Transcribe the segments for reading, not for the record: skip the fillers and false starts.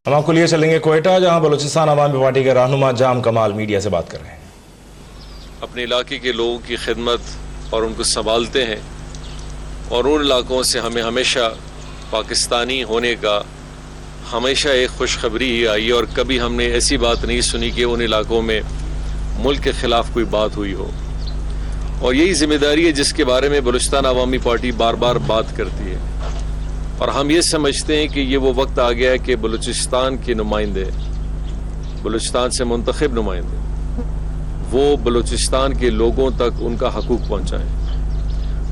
ہم آپ کو لیے چلیں گے کوئٹہ، جہاں بلوچستان عوامی پارٹی کے رہنما جام کمال میڈیا سے بات کر رہے ہیں۔ اپنے علاقے کے لوگوں کی خدمت اور ان کو سنبھالتے ہیں، اور ان علاقوں سے ہمیں ہمیشہ پاکستانی ہونے کا ہمیشہ ایک خوشخبری ہی آئی، اور کبھی ہم نے ایسی بات نہیں سنی کہ ان علاقوں میں ملک کے خلاف کوئی بات ہوئی ہو۔ اور یہی ذمہ داری ہے جس کے بارے میں بلوچستان عوامی پارٹی بار بار بات کرتی ہے، اور ہم یہ سمجھتے ہیں کہ یہ وہ وقت آ گیا ہے کہ بلوچستان کے نمائندے، بلوچستان سے منتخب نمائندے، وہ بلوچستان کے لوگوں تک ان کا حقوق پہنچائیں،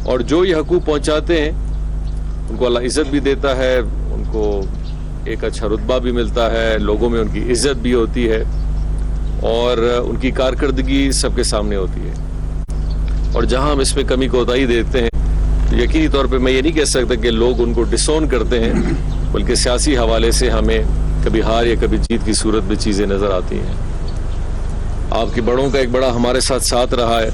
اور جو یہ حقوق پہنچاتے ہیں ان کو اللہ عزت بھی دیتا ہے، ان کو ایک اچھا رتبہ بھی ملتا ہے، لوگوں میں ان کی عزت بھی ہوتی ہے، اور ان کی کارکردگی سب کے سامنے ہوتی ہے۔ اور جہاں ہم اس میں کمی کوتاہی دیتے ہیں، یقینی طور پہ میں یہ نہیں کہہ سکتا کہ لوگ ان کو ڈسون کرتے ہیں، بلکہ سیاسی حوالے سے ہمیں کبھی ہار یا کبھی جیت کی صورت میں چیزیں نظر آتی ہیں۔ آپ کے بڑوں کا ایک بڑا ہمارے ساتھ رہا ہے،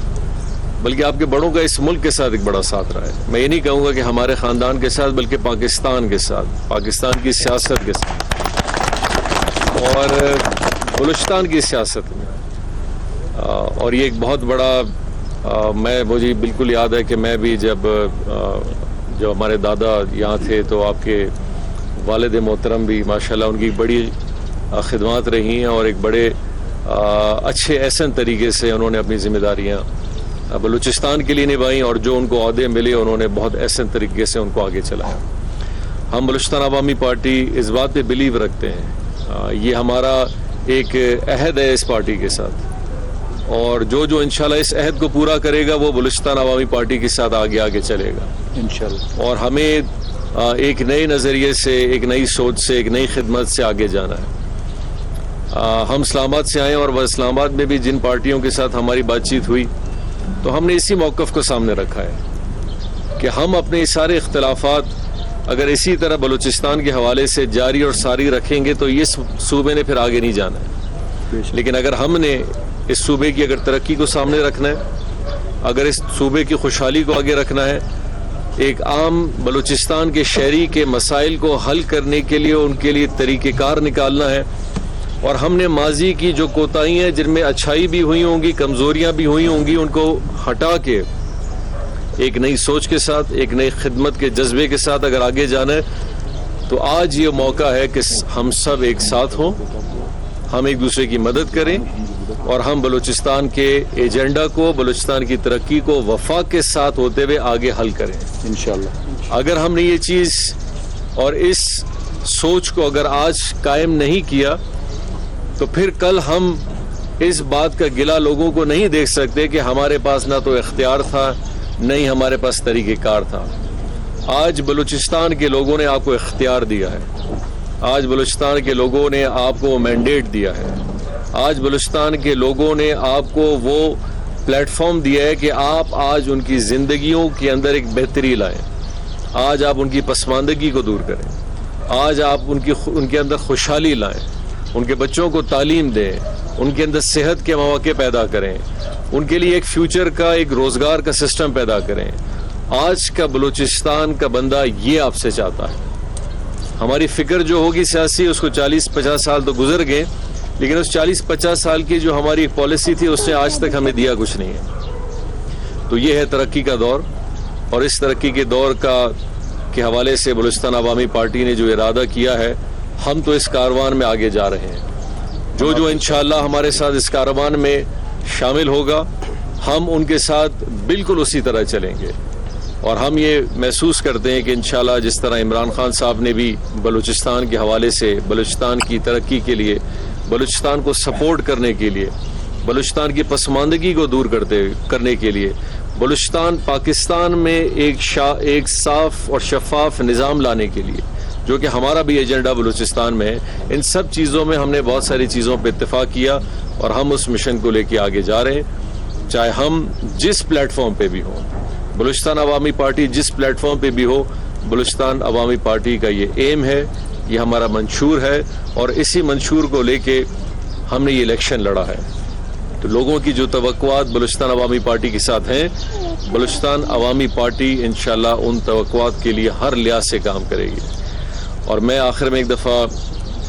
بلکہ آپ کے بڑوں کا اس ملک کے ساتھ ایک بڑا ساتھ رہا ہے۔ میں یہ نہیں کہوں گا کہ ہمارے خاندان کے ساتھ، بلکہ پاکستان کے ساتھ، پاکستان کی سیاست کے ساتھ، اور بلوچستان کی سیاست میں۔ اور یہ ایک بہت بڑا، مجھے بالکل یاد ہے کہ میں بھی جب ہمارے دادا یہاں تھے تو آپ کے والد محترم بھی ماشاءاللہ ان کی بڑی خدمات رہی ہیں، اور ایک بڑے اچھے احسن طریقے سے انہوں نے اپنی ذمہ داریاں بلوچستان کے لیے نبھائیں، اور جو ان کو عہدے ملے انہوں نے بہت احسن طریقے سے ان کو آگے چلایا۔ ہم بلوچستان عوامی پارٹی اس بات پہ بلیو رکھتے ہیں، یہ ہمارا ایک عہد ہے اس پارٹی کے ساتھ، اور جو انشاءاللہ اس عہد کو پورا کرے گا وہ بلوچستان عوامی پارٹی کے ساتھ آگے چلے گا انشاءاللہ۔ اور ہمیں ایک نئے نظریے سے، ایک نئی سوچ سے، ایک نئی خدمت سے آگے جانا ہے۔ ہم اسلام آباد سے آئے، اور وہ اسلام آباد میں بھی جن پارٹیوں کے ساتھ ہماری بات چیت ہوئی تو ہم نے اسی موقف کو سامنے رکھا ہے کہ ہم اپنے سارے اختلافات اگر اسی طرح بلوچستان کے حوالے سے جاری اور ساری رکھیں گے تو یہ صوبے نے پھر آگے نہیں جانا ہے، لیکن اگر ہم نے اس صوبے کی اگر ترقی کو سامنے رکھنا ہے، اگر اس صوبے کی خوشحالی کو آگے رکھنا ہے، ایک عام بلوچستان کے شہری کے مسائل کو حل کرنے کے لیے ان کے لیے طریقہ کار نکالنا ہے، اور ہم نے ماضی کی جو کوتاہیاں ہیں جن میں اچھائی بھی ہوئی ہوں گی، کمزوریاں بھی ہوئی ہوں گی، ان کو ہٹا کے ایک نئی سوچ کے ساتھ، ایک نئی خدمت کے جذبے کے ساتھ اگر آگے جانا ہے تو آج یہ موقع ہے کہ ہم سب ایک ساتھ ہوں، ہم ایک دوسرے کی مدد کریں، اور ہم بلوچستان کے ایجنڈا کو، بلوچستان کی ترقی کو وفاق کے ساتھ ہوتے ہوئے آگے حل کریں انشاءاللہ۔ اگر ہم نے یہ چیز اور اس سوچ کو اگر آج قائم نہیں کیا تو پھر کل ہم اس بات کا گلہ لوگوں کو نہیں دیکھ سکتے کہ ہمارے پاس نہ تو اختیار تھا، نہ ہی ہمارے پاس طریقہ کار تھا۔ آج بلوچستان کے لوگوں نے آپ کو اختیار دیا ہے، آج بلوچستان کے لوگوں نے آپ کو مینڈیٹ دیا ہے، آج بلوچستان کے لوگوں نے آپ کو وہ پلیٹ فارم دیا ہے کہ آپ آج ان کی زندگیوں کے اندر ایک بہتری لائیں، آج آپ ان کی پسماندگی کو دور کریں، آج آپ ان کے اندر خوشحالی لائیں، ان کے بچوں کو تعلیم دیں، ان کے اندر صحت کے مواقع پیدا کریں، ان کے لیے ایک فیوچر کا، ایک روزگار کا سسٹم پیدا کریں۔ آج کا بلوچستان کا بندہ یہ آپ سے چاہتا ہے۔ ہماری فکر جو ہوگی سیاسی، اس کو 40-50 سال تو گزر گئے، لیکن اس 40-50 سال کی جو ہماری پالیسی تھی اس نے آج تک ہمیں دیا کچھ نہیں ہے۔ تو یہ ہے ترقی کا دور، اور اس ترقی کے دور کے حوالے سے بلوچستان عوامی پارٹی نے جو ارادہ کیا ہے، ہم تو اس کاروان میں آگے جا رہے ہیں۔ جو انشاءاللہ ہمارے ساتھ اس کاروان میں شامل ہوگا، ہم ان کے ساتھ بالکل اسی طرح چلیں گے، اور ہم یہ محسوس کرتے ہیں کہ انشاءاللہ جس طرح عمران خان صاحب نے بھی بلوچستان کے حوالے سے، بلوچستان کی ترقی کے لیے، بلوچستان کو سپورٹ کرنے کے لیے، بلوچستان کی پسماندگی کو دور کرنے کے لیے، بلوچستان پاکستان میں ایک صاف اور شفاف نظام لانے کے لیے، جو کہ ہمارا بھی ایجنڈا بلوچستان میں ہے، ان سب چیزوں میں ہم نے بہت ساری چیزوں پہ اتفاق کیا، اور ہم اس مشن کو لے کے آگے جا رہے ہیں، چاہے ہم جس پلیٹ فارم پہ بھی ہوں۔ بلوچستان عوامی پارٹی جس پلیٹ فارم پہ بھی ہو، بلوچستان عوامی پارٹی کا یہ ایم ہے، یہ ہمارا منشور ہے، اور اسی منشور کو لے کے ہم نے یہ الیکشن لڑا ہے۔ تو لوگوں کی جو توقعات بلوچستان عوامی پارٹی کے ساتھ ہیں، بلوچستان عوامی پارٹی انشاءاللہ ان توقعات کے لیے ہر لحاظ سے کام کرے گی۔ اور میں آخر میں ایک دفعہ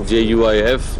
JUIF